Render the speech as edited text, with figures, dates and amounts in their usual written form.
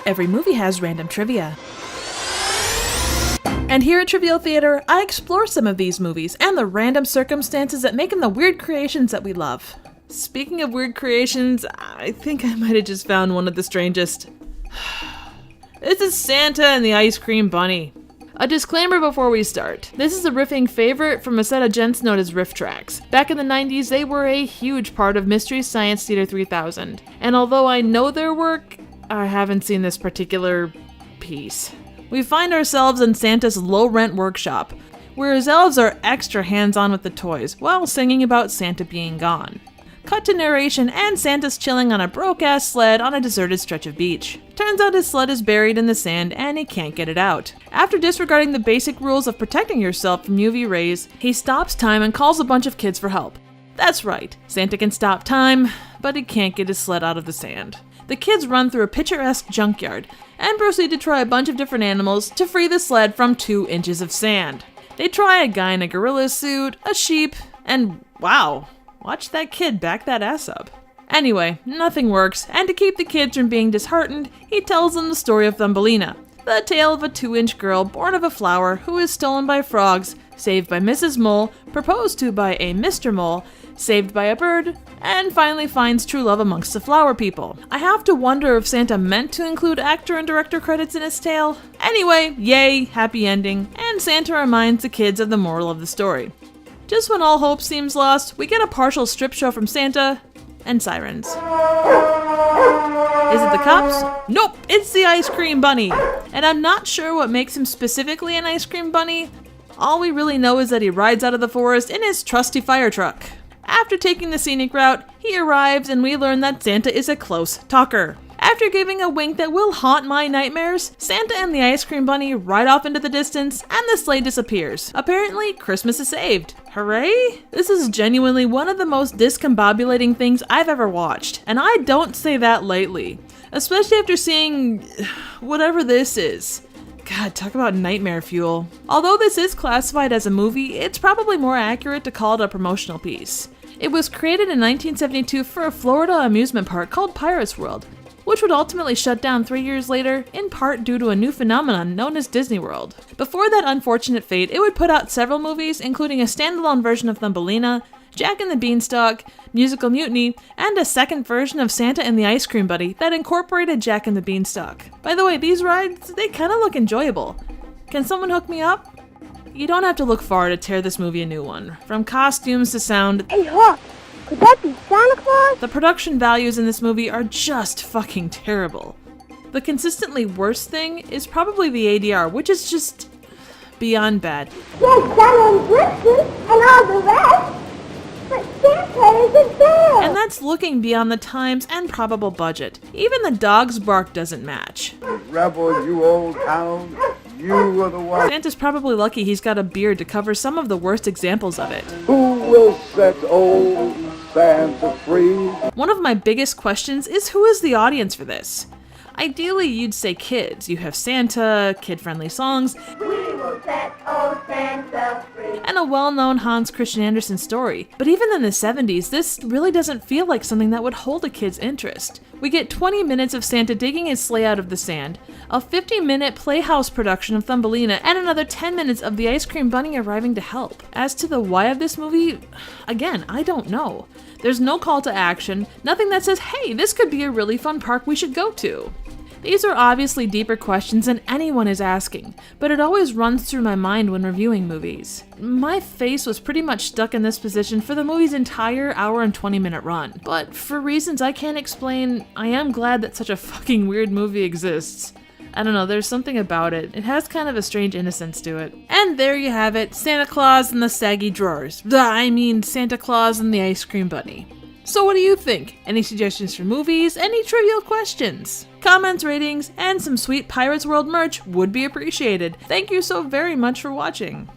Every movie has random trivia. And here at Trivial Theater, I explore some of these movies and the random circumstances that make them the weird creations that we love. Speaking of weird creations, I think I might have just found one of the strangest. This is Santa and the Ice Cream Bunny. A disclaimer before we start. This is a riffing favorite from a set of gents known as Riff Tracks. Back in the 90s, they were a huge part of Mystery Science Theater 3000. And although I know their work, I haven't seen this particular piece. We find ourselves in Santa's low-rent workshop, where his elves are extra hands-on with the toys, while singing about Santa being gone. Cut to narration and Santa's chilling on a broke-ass sled on a deserted stretch of beach. Turns out his sled is buried in the sand and he can't get it out. After disregarding the basic rules of protecting yourself from UV rays, he stops time and calls a bunch of kids for help. That's right, Santa can stop time, but he can't get his sled out of the sand. The kids run through a picturesque junkyard and proceed to try a bunch of different animals to free the sled from 2 inches of sand. They try a guy in a gorilla suit, a sheep, and wow. Watch that kid back that ass up. Anyway, nothing works, and to keep the kids from being disheartened, he tells them the story of Thumbelina, the tale of a 2-inch girl born of a flower who is stolen by frogs, saved by Mrs. Mole, proposed to by a Mr. Mole, saved by a bird, and finally finds true love amongst the flower people. I have to wonder if Santa meant to include actor and director credits in his tale. Anyway, yay, happy ending, and Santa reminds the kids of the moral of the story. Just when all hope seems lost, we get a partial strip show from Santa and sirens. Is it the cops? Nope, it's the Ice Cream Bunny. And I'm not sure what makes him specifically an Ice Cream Bunny. All we really know is that he rides out of the forest in his trusty fire truck. After taking the scenic route, he arrives and we learn that Santa is a close talker. After giving a wink that will haunt my nightmares, Santa and the Ice Cream Bunny ride off into the distance and the sleigh disappears. Apparently, Christmas is saved. Hooray! This is genuinely one of the most discombobulating things I've ever watched, and I don't say that lightly. Especially after seeing whatever this is. God, talk about nightmare fuel. Although this is classified as a movie, it's probably more accurate to call it a promotional piece. It was created in 1972 for a Florida amusement park called Pirates World, which would ultimately shut down 3 years later, in part due to a new phenomenon known as Disney World. Before that unfortunate fate, it would put out several movies, including a standalone version of Thumbelina, Jack and the Beanstalk, Musical Mutiny, and a second version of Santa and the Ice Cream Bunny that incorporated Jack and the Beanstalk. By the way, these rides, they kinda look enjoyable. Can someone hook me up? You don't have to look far to tear this movie a new one. From costumes to sound. Hey Hawk, could that be Santa Claus? The production values in this movie are just fucking terrible. The consistently worst thing is probably the ADR, which is just beyond bad. Yes, Santa and Blitzen and all the rest, but Santa isn't there. And that's looking beyond the times and probable budget. Even the dog's bark doesn't match. Rebel, you old hound. You are the one. Santa's probably lucky he's got a beard to cover some of the worst examples of it. Who will set old Santa free? One of my biggest questions is who is the audience for this? Ideally, you'd say kids. You have Santa, kid-friendly songs, We will set old Santa free. and a well-known Hans Christian Andersen story. But even in the 70s, this really doesn't feel like something that would hold a kid's interest. We get 20 minutes of Santa digging his sleigh out of the sand, a 50-minute Playhouse production of Thumbelina, and another 10 minutes of the Ice Cream Bunny arriving to help. As to the why of this movie, again, I don't know. There's no call to action, nothing that says, hey, this could be a really fun park we should go to. These are obviously deeper questions than anyone is asking, but it always runs through my mind when reviewing movies. My face was pretty much stuck in this position for the movie's entire hour and 20-minute run. But for reasons I can't explain, I am glad that such a fucking weird movie exists. I don't know, there's something about it. It has kind of a strange innocence to it. And there you have it, Santa Claus and the Saggy Drawers. Santa Claus and the Ice Cream Bunny. So what do you think? Any suggestions for movies? Any trivial questions? Comments, ratings, and some sweet Pirates World merch would be appreciated. Thank you so very much for watching.